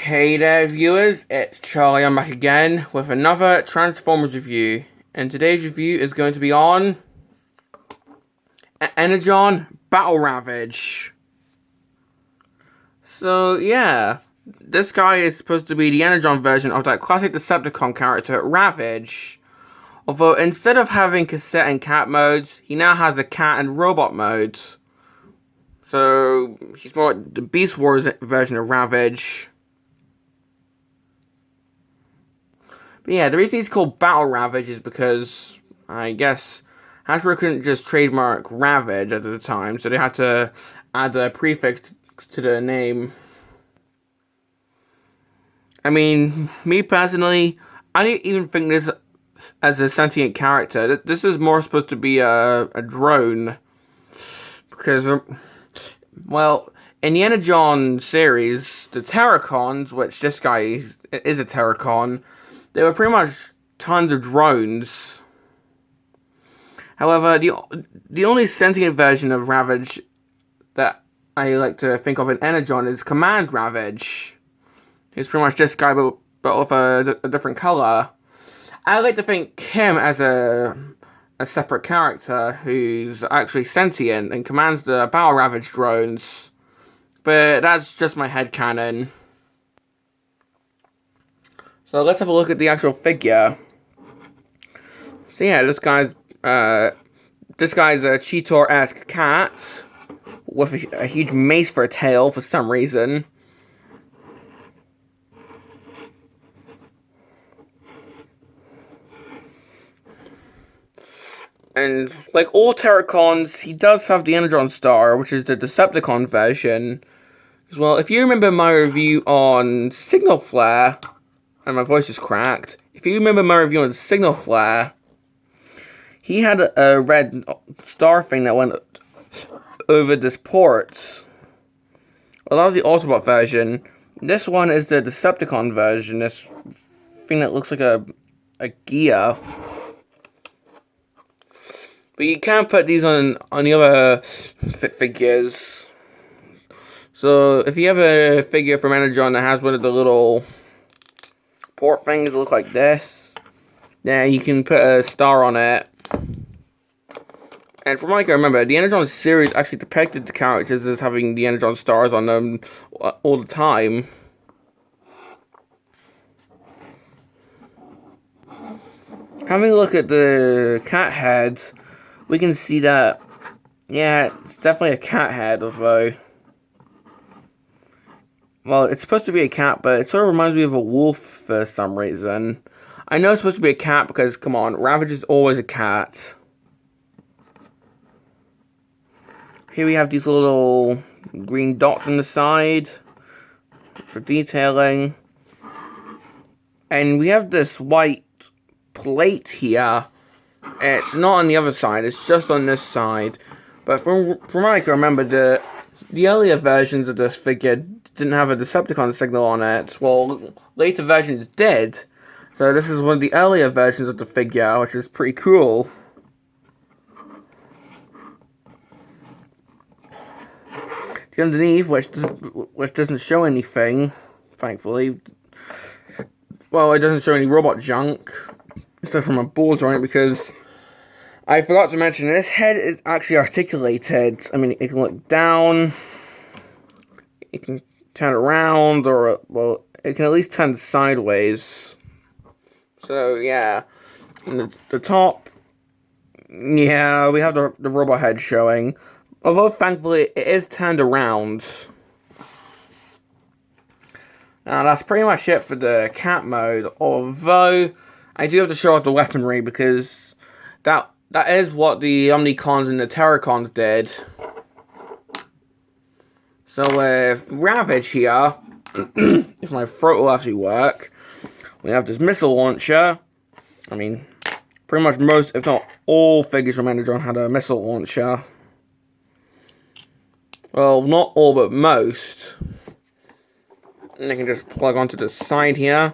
Hey there viewers, it's Charlie. I'm back again with another Transformers review, and today's review is going to be on Energon Battle Ravage. So yeah, this guy is supposed to be the Energon version of that classic Decepticon character, Ravage. Although instead of having cassette and cat modes, he now has a cat and robot modes. So he's more the Beast Wars version of Ravage. But yeah, the reason he's called Battle Ravage is because, I guess, Hasbro couldn't just trademark Ravage at the time, so they had to add a prefix to the name. I mean, me personally, I didn't even think this as a sentient character. This is more supposed to be a drone. Because, well, in the Energon series, the Terrorcons, which this guy is a Terrorcon, they were pretty much tons of drones. However, the only sentient version of Ravage that I like to think of in Energon is Command Ravage. He's pretty much this guy, but with a different color. I like to think him as a separate character who's actually sentient and commands the Battle Ravage drones. But that's just my headcanon. So let's have a look at the actual figure. So yeah, this guy's a Cheetor-esque cat with a huge mace for a tail for some reason. And like all Terrorcons, he does have the Energon Star, which is the Decepticon version. As well, if you remember my review on Signal Flare, and my voice is cracked. If you remember my review on Signal Flare, he had a red star thing that went over this port. Well, that was the Autobot version. This one is the Decepticon version. This thing that looks like a gear. But you can't put these on the other figures. So if you have a figure from Energon that has one of the little port things that look like this, then you can put a star on it. And from what I can remember, the Energon series actually depicted the characters as having the Energon stars on them all the time. Having a look at the cat heads, we can see that, yeah, it's definitely a cat head, although, well, it's supposed to be a cat, but it sort of reminds me of a wolf for some reason. I know it's supposed to be a cat because, come on, Ravage is always a cat. Here we have these little green dots on the side for detailing. And we have this white plate here. It's not on the other side, it's just on this side. But from what I can remember, the earlier versions of this figure didn't have a Decepticon signal on it. Well, later versions did. So this is one of the earlier versions of the figure, which is pretty cool. The underneath, which doesn't show anything, thankfully. Well, it doesn't show any robot junk, except from a board on it, because I forgot to mention this head is actually articulated. I mean, it can look down, it can turn around, or, well, it can at least turn sideways. So, yeah. And the top, yeah, we have the robot head showing. Although, thankfully, it is turned around. Now, that's pretty much it for the cat mode. Although, I do have to show off the weaponry, because that is what the Omnicons and the Terrorcons did. So with Ravage here, if my throat will actually work, we have this missile launcher. I mean, pretty much most, if not all, figures from Energon had a missile launcher. Well, not all, but most. And they can just plug onto the side here.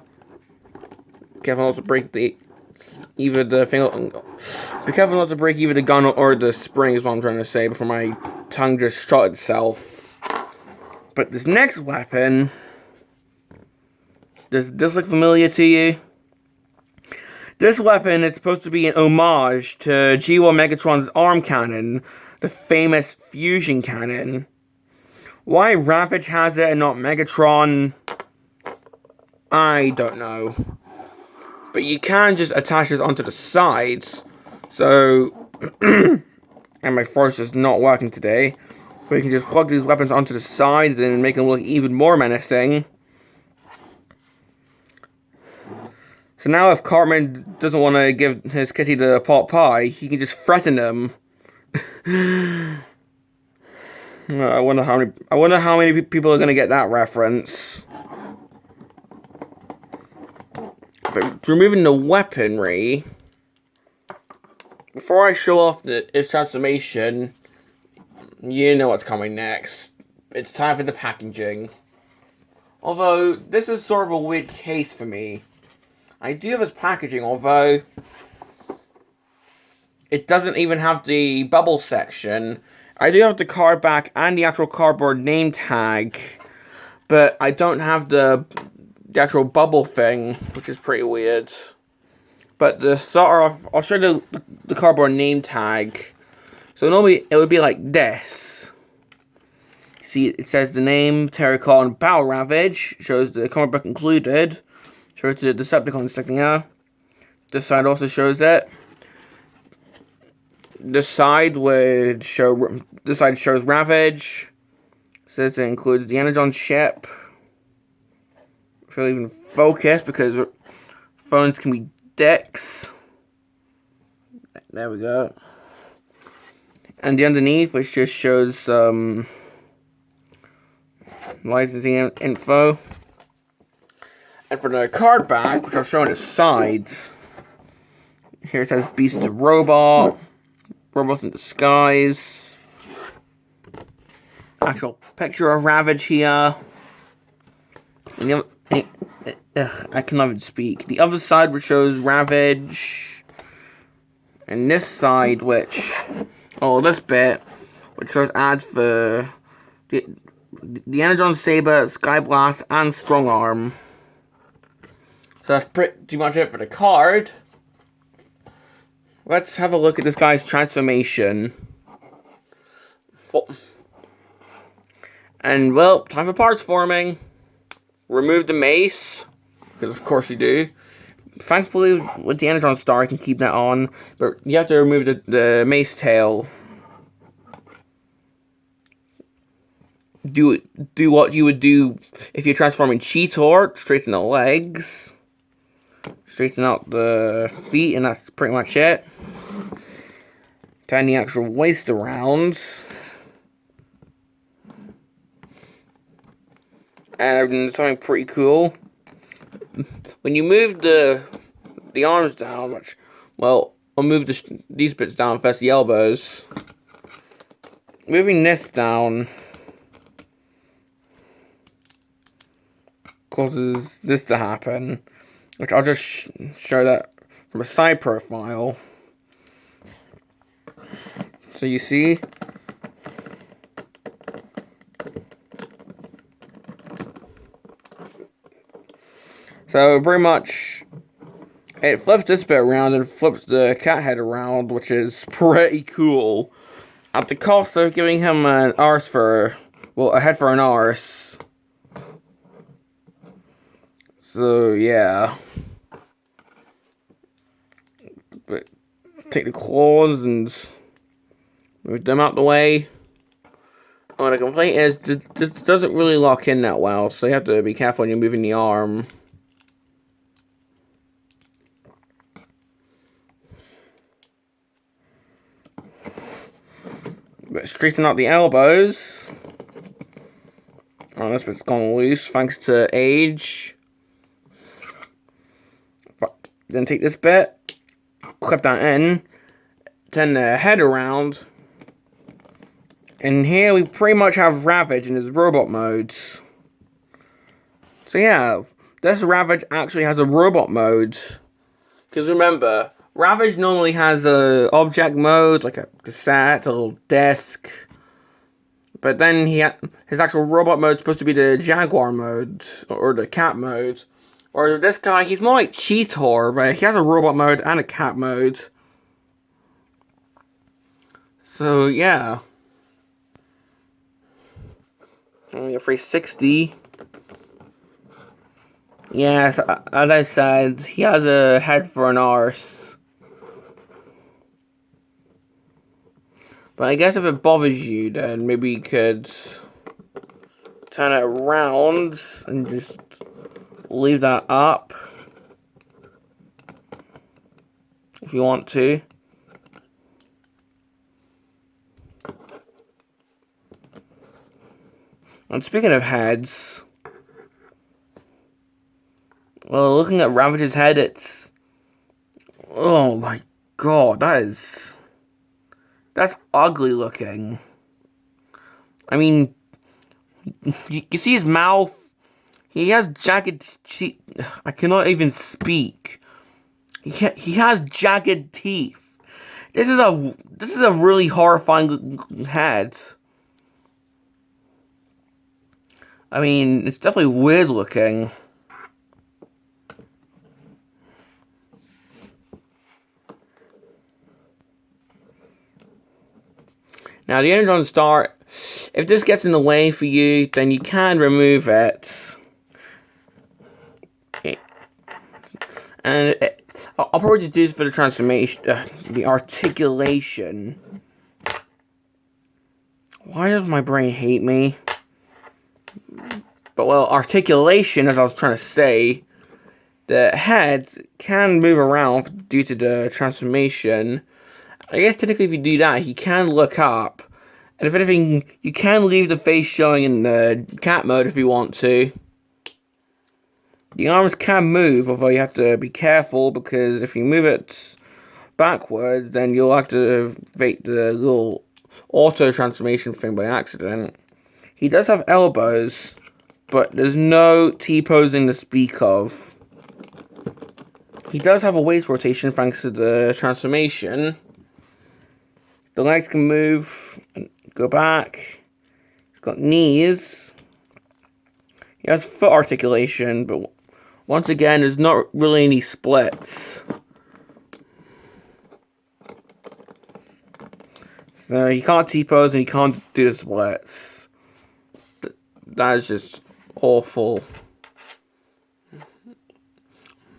Careful not to break either the thing. Be careful not to break either the gun or the spring, is what I'm trying to say, before my tongue just shot itself. But this next weapon Does this look familiar to you? This weapon is supposed to be an homage to G1 Megatron's arm cannon, the famous fusion cannon. Why Ravage has it and not Megatron, I don't know. But you can just attach this onto the sides. So, and my force is not working today. But you can just plug these weapons onto the sides and make them look even more menacing. So now if Cartman doesn't want to give his kitty the pot pie, he can just threaten them. I wonder how many people are going to get that reference. But removing the weaponry, before I show off its transformation, you know what's coming next. It's time for the packaging. Although, this is sort of a weird case for me. I do have its packaging, although it doesn't even have the bubble section. I do have the card back and the actual cardboard name tag, but I don't have the actual bubble thing, which is pretty weird. But to start off, I'll show you the cardboard name tag. So normally it would be like this. See, it says the name, Terrorcon, Battle Ravage, shows the comic book included, shows the Decepticon sticking out. This side also shows it. This side shows Ravage. Says it includes the Energon ship. If you'll even focus, because phones can be dicks. There we go. And the underneath, which just shows some licensing info. And for the card back, which I'll show on its sides, here it says Beast Robot, Robots in Disguise, actual picture of Ravage here, and I cannot even speak. The other side which shows Ravage, and this side this bit, which shows ads for the Energon Saber, Skyblast, and Strong Arm. So that's pretty much it for the card. Let's have a look at this guy's transformation. And, well, time for parts forming. Remove the mace, because of course you do. Thankfully, with the Energon Star, I can keep that on, but you have to remove the mace tail. Do what you would do if you're transforming Cheetor. Straighten the legs. Straighten out the feet, and that's pretty much it. Turn the actual waist around. And something pretty cool. When you move the arms down, I'll move these bits down first, the elbows. Moving this down causes this to happen, which I'll just show that from a side profile. So you see, so pretty much it flips this bit around and flips the cat head around, which is pretty cool. At the cost of giving him an arse a head for an arse. So yeah, but take the claws and move them out the way. Oh, the complaint is this doesn't really lock in that well, so you have to be careful when you're moving the arm. But straighten out the elbows. Oh, this bit's gone loose thanks to age. Then take this bit, clip that in, turn the head around, and here we pretty much have Ravage in his robot modes. So yeah, this Ravage actually has a robot mode. Because remember, Ravage normally has a object mode, like a cassette, a little disc. But then his actual robot mode is supposed to be the Jaguar mode, or the cat mode. Or this guy, he's more like Cheetor, but he has a robot mode and a cat mode. So, yeah. Only a 360. Yes, as I said, he has a head for an arse. But I guess if it bothers you, then maybe you could turn it around and just leave that up. If you want to. And speaking of heads, well, looking at Ravage's head, it's... Oh my god, that's ugly looking. I mean, you see his mouth? He has jagged teeth. I cannot even speak. He has jagged teeth. This is a really horrifying head. I mean, it's definitely weird looking. Now, the Energon Star, if this gets in the way for you, then you can remove it. And I'll probably just do this for the transformation, the articulation. Why does my brain hate me? But, well, articulation, as I was trying to say, the head can move around due to the transformation. I guess technically if you do that, he can look up. And if anything, you can leave the face showing in the cat mode if you want to. The arms can move, although you have to be careful, because if you move it backwards, then you'll activate the little auto transformation thing by accident. He does have elbows, but there's no T-posing to speak of. He does have a waist rotation thanks to the transformation. The legs can move and go back. He's got knees. He has foot articulation, but once again, there's not really any splits. So he can't T-pose and he can't do the splits. That is just awful.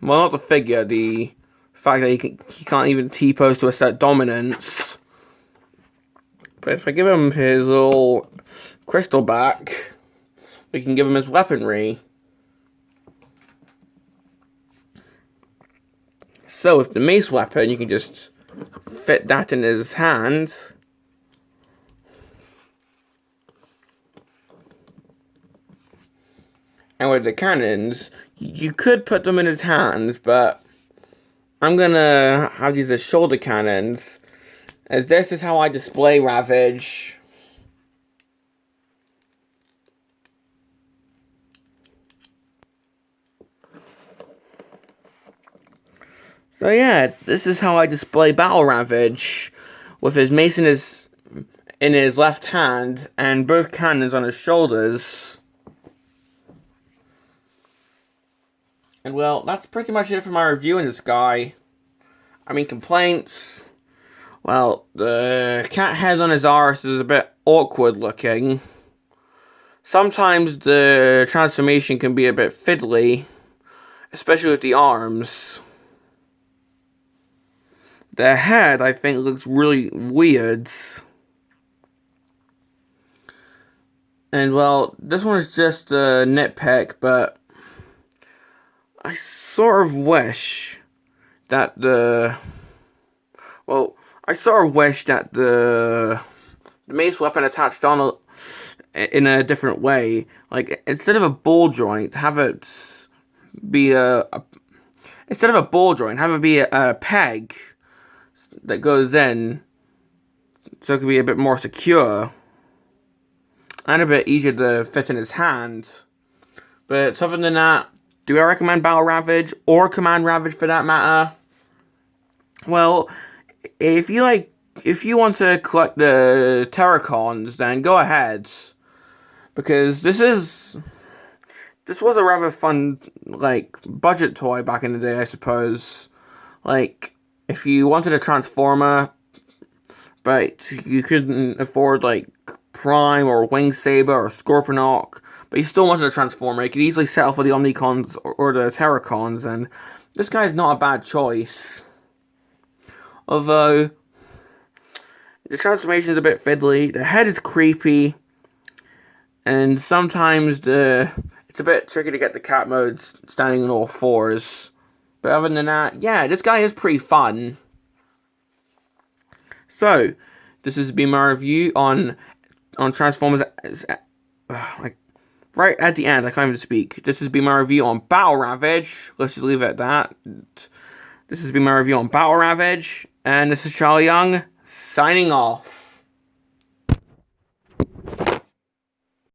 Well, not the figure, the fact that he can't even T-pose to assert dominance. But if I give him his little crystal back, we can give him his weaponry. So with the mace weapon, you can just fit that in his hand. And with the cannons, you could put them in his hands, but I'm gonna have these as shoulder cannons, as this is how I display Ravage. So yeah, this is how I display Battle Ravage, with his mace in his left hand, and both cannons on his shoulders. And well, that's pretty much it for my review on this guy. I mean, complaints. Well, the cat head on his arse is a bit awkward looking. Sometimes the transformation can be a bit fiddly, especially with the arms. The head, I think, looks really weird. And well, this one is just a nitpick, but I sort of wish that the mace weapon attached on in a different way. Like, instead of a ball joint, have it be a peg that goes in, so it can be a bit more secure and a bit easier to fit in his hand. But other than that, do I recommend Battle Ravage, or Command Ravage for that matter? Well, if you want to collect the Terrorcons, then go ahead, because this is this was a rather fun, like, budget toy back in the day, I suppose. Like, if you wanted a Transformer, but you couldn't afford, like, Prime or Wing Saber or Scorponok, but you still wanted a Transformer, you could easily settle for the Omnicons or the Terrorcons, and this guy's not a bad choice. Although, the transformation is a bit fiddly, the head is creepy, and sometimes it's a bit tricky to get the cat modes standing on all fours. But other than that, yeah, this guy is pretty fun. So, this has been my review on Transformers. Like, right at the end, I can't even speak. This has been my review on Battle Ravage. Let's just leave it at that. This has been my review on Battle Ravage. And this is Charlie Young, signing off.